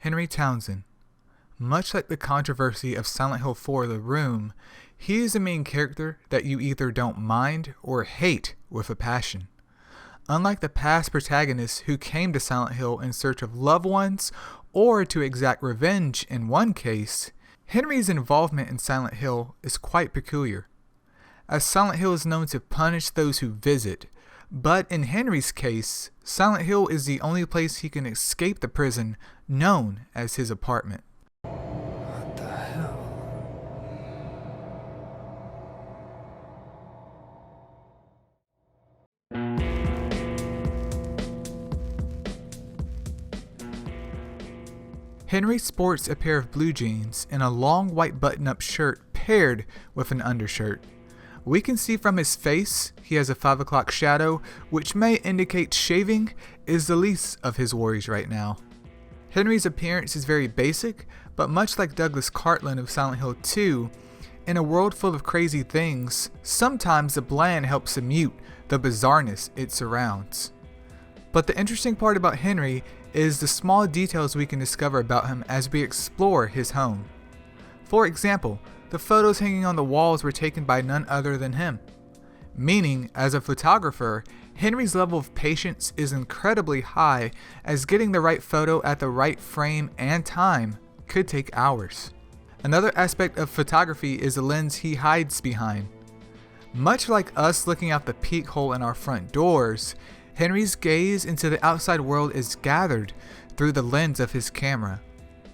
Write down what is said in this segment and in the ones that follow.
Henry Townshend. Much like the controversy of Silent Hill 4 The Room, he is a main character that you either don't mind or hate with a passion. Unlike the past protagonists who came to Silent Hill in search of loved ones or to exact revenge in one case, Henry's involvement in Silent Hill is quite peculiar, as Silent Hill is known to punish those who visit, but in Henry's case, Silent Hill is the only place he can escape the prison known as his apartment. What the hell? Henry sports a pair of blue jeans and a long white button-up shirt paired with an undershirt. We can see from his face he has a 5 o'clock shadow, which may indicate shaving is the least of his worries right now. Henry's appearance is very basic, but much like Douglas Cartland of Silent Hill 2, in a world full of crazy things, sometimes the bland helps to mute the bizarreness it surrounds. But the interesting part about Henry is the small details we can discover about him as we explore his home. For example, the photos hanging on the walls were taken by none other than him. Meaning, as a photographer, Henry's level of patience is incredibly high, as getting the right photo at the right frame and time could take hours. Another aspect of photography is the lens he hides behind. Much like us looking out the peek hole in our front doors, Henry's gaze into the outside world is gathered through the lens of his camera.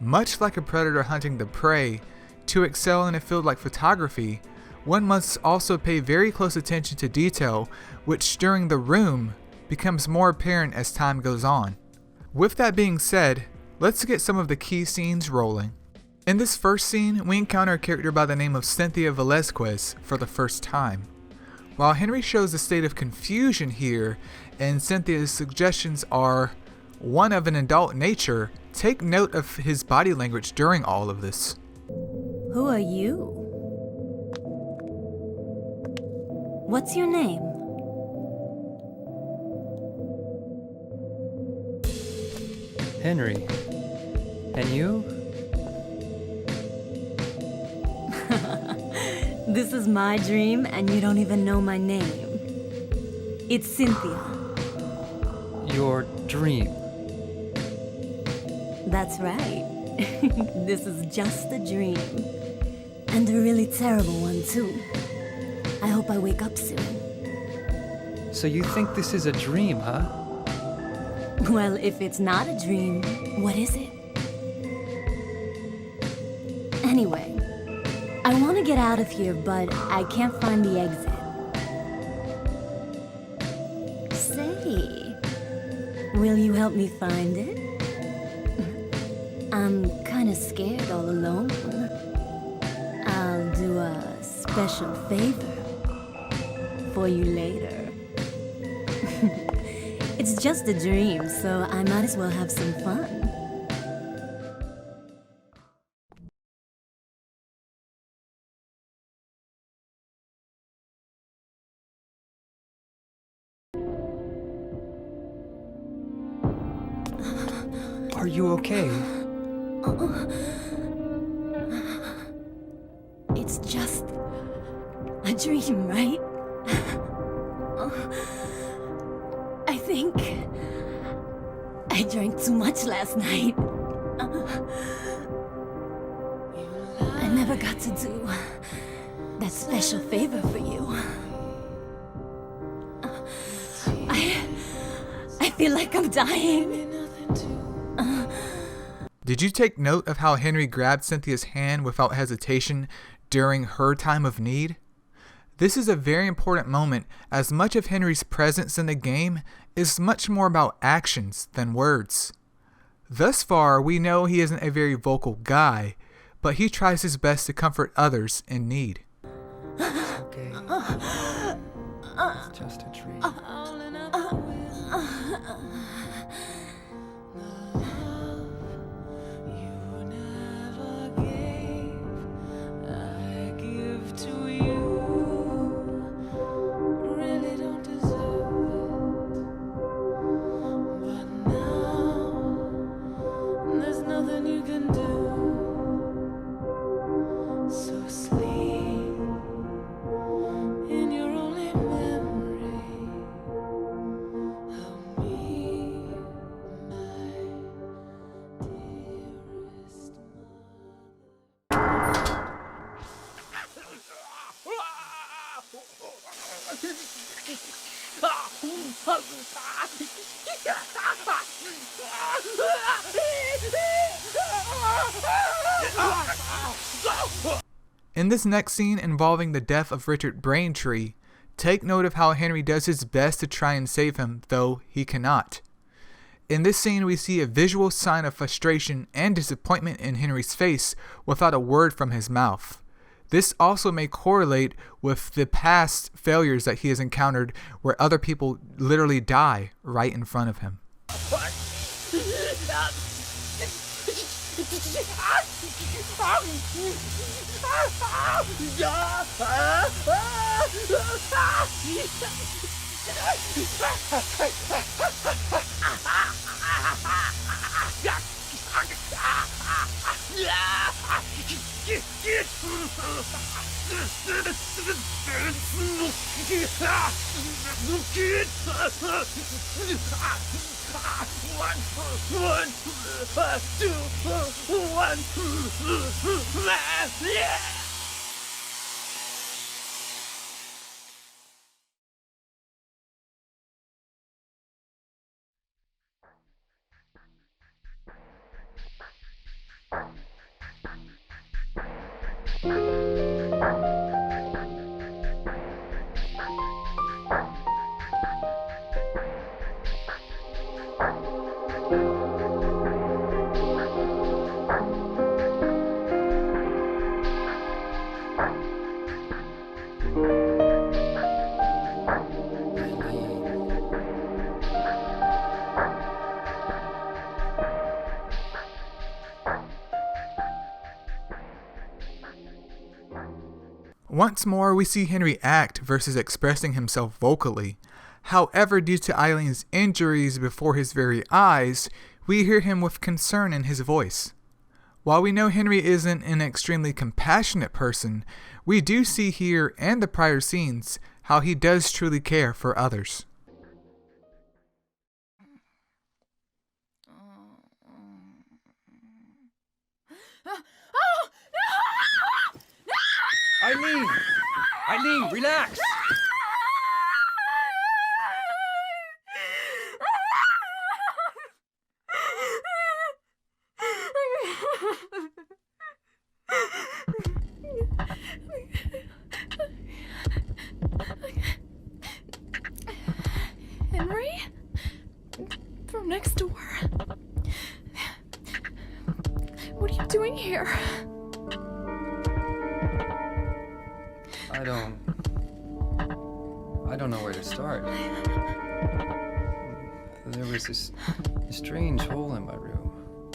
Much like a predator hunting the prey, to excel in a field like photography, one must also pay very close attention to detail, which during The Room becomes more apparent as time goes on. With that being said, let's get some of the key scenes rolling. In this first scene, we encounter a character by the name of Cynthia Velasquez for the first time. While Henry shows a state of confusion here, and Cynthia's suggestions are one of an adult nature, take note of his body language during all of this. Who are you? What's your name? Henry. And you? This is my dream and you don't even know my name. It's Cynthia. Your dream. That's right. This is just a dream. And a really terrible one, too. I hope I wake up soon. So you think this is a dream, huh? Well, if it's not a dream, what is it? Anyway, I want to get out of here, but I can't find the exit. Say, will you help me find it? I'm kind of scared all alone. I'll do a special favor for you later. It's just a dream, so I might as well have some fun. Are you okay? It's just a dream, right? I think I drank too much last night. I never got to do that special favor for you. I feel like I'm dying. Did you take note of how Henry grabbed Cynthia's hand without hesitation during her time of need? This is a very important moment, as much of Henry's presence in the game is much more about actions than words. Thus far, we know he isn't a very vocal guy, but he tries his best to comfort others in need. It's okay. It's just a dream. There's nothing you can do. So sleep in your only memory of me, my dearest In this next scene involving the death of Richard Braintree, take note of how Henry does his best to try and save him, though he cannot. In this scene, we see a visual sign of frustration and disappointment in Henry's face without a word from his mouth. This also may correlate with the past failures that he has encountered where other people literally die right in front of him. Once more, we see Henry act versus expressing himself vocally. However, due to Eileen's injuries before his very eyes, we hear him with concern in his voice. While we know Henry isn't an extremely compassionate person, we do see here and the prior scenes how he does truly care for others. Eileen! Eileen, relax! Henry? From next door? What are you doing here? I don't know where to start. There was this strange hole in my room.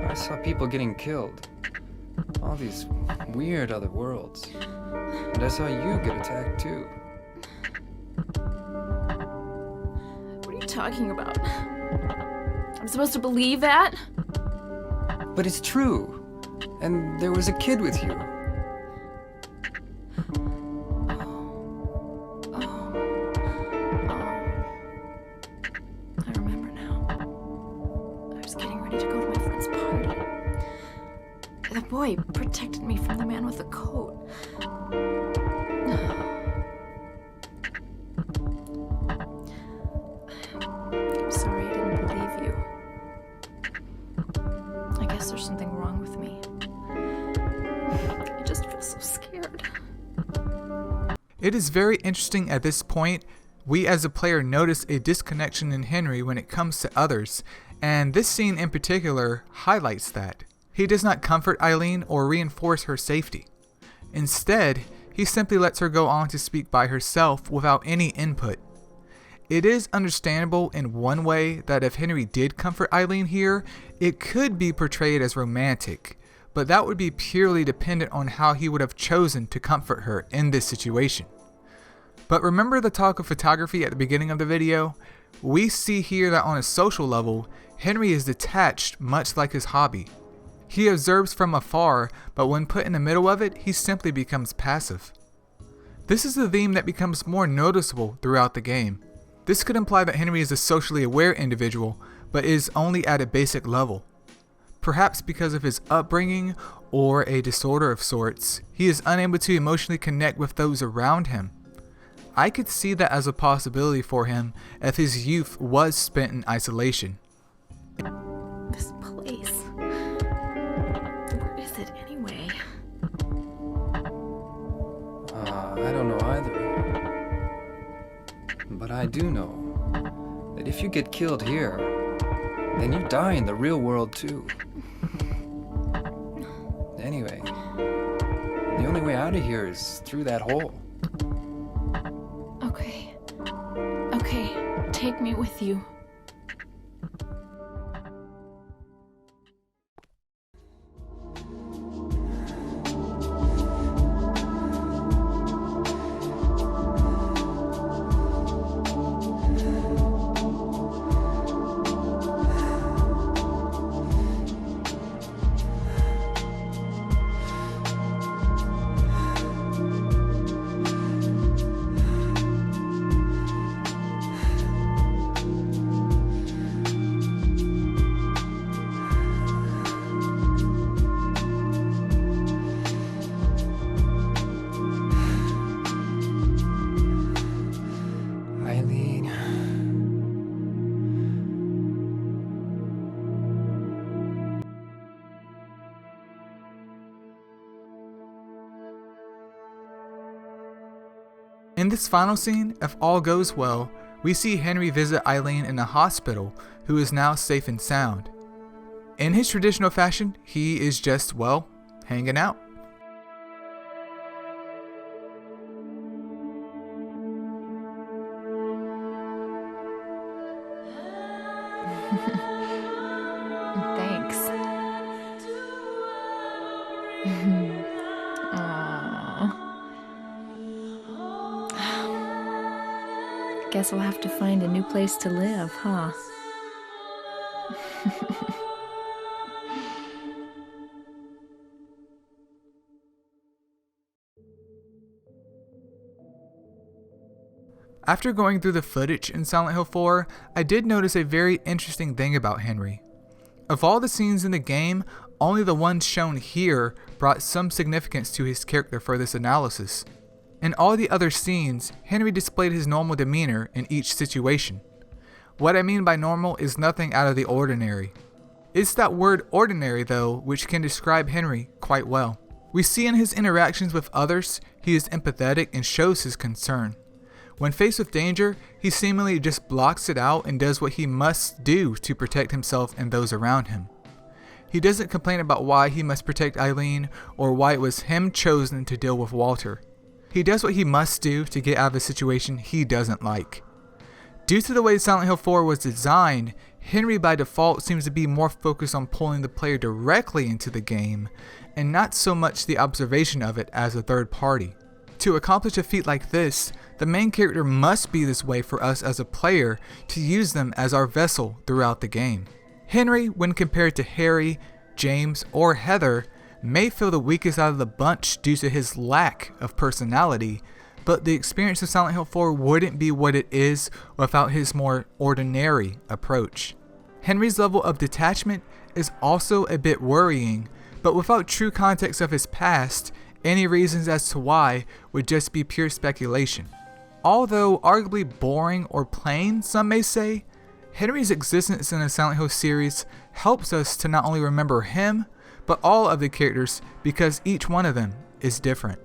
I saw people getting killed. All these weird other worlds. And I saw you get attacked too. What are you talking about? I'm supposed to believe that? But it's true. And there was a kid with you. I remember now. I was getting ready to go to my friend's party. The boy protected me from the man with the coat. I'm sorry I didn't believe you. I guess there's something wrong with me. I just feel so scared. It is very interesting at this point, we as a player notice a disconnection in Henry when it comes to others, and this scene in particular highlights that. He does not comfort Eileen or reinforce her safety. Instead, he simply lets her go on to speak by herself without any input. It is understandable in one way that if Henry did comfort Eileen here, it could be portrayed as romantic, but that would be purely dependent on how he would have chosen to comfort her in this situation. But remember the talk of photography at the beginning of the video? We see here that on a social level, Henry is detached, much like his hobby. He observes from afar, but when put in the middle of it, he simply becomes passive. This is a theme that becomes more noticeable throughout the game. This could imply that Henry is a socially aware individual, but is only at a basic level. Perhaps because of his upbringing or a disorder of sorts, he is unable to emotionally connect with those around him. I could see that as a possibility for him if his youth was spent in isolation. This place. Where is it anyway? I don't know either. But I do know that if you get killed here, then you die in the real world too. Anyway, the only way out of here is through that hole. Okay, take me with you. Eileen. In this final scene, if all goes well, we see Henry visit Eileen in a hospital, who is now safe and sound. In his traditional fashion, he is just, well, hanging out. Thanks. Guess we'll have to find a new place to live, huh? After going through the footage in Silent Hill 4, I did notice a very interesting thing about Henry. Of all the scenes in the game, only the ones shown here brought some significance to his character for this analysis. In all the other scenes, Henry displayed his normal demeanor in each situation. What I mean by normal is nothing out of the ordinary. It's that word ordinary though which can describe Henry quite well. We see in his interactions with others, he is empathetic and shows his concern. When faced with danger, he seemingly just blocks it out and does what he must do to protect himself and those around him. He doesn't complain about why he must protect Eileen or why it was him chosen to deal with Walter. He does what he must do to get out of a situation he doesn't like. Due to the way Silent Hill 4 was designed, Henry by default seems to be more focused on pulling the player directly into the game, and not so much the observation of it as a third party. To accomplish a feat like this, the main character must be this way for us as a player to use them as our vessel throughout the game. Henry, when compared to Harry, James, or Heather, may feel the weakest out of the bunch due to his lack of personality, but the experience of Silent Hill 4 wouldn't be what it is without his more ordinary approach. Henry's level of detachment is also a bit worrying, but without true context of his past, any reasons as to why would just be pure speculation. Although arguably boring or plain, some may say, Henry's existence in the Silent Hill series helps us to not only remember him, but all of the characters because each one of them is different.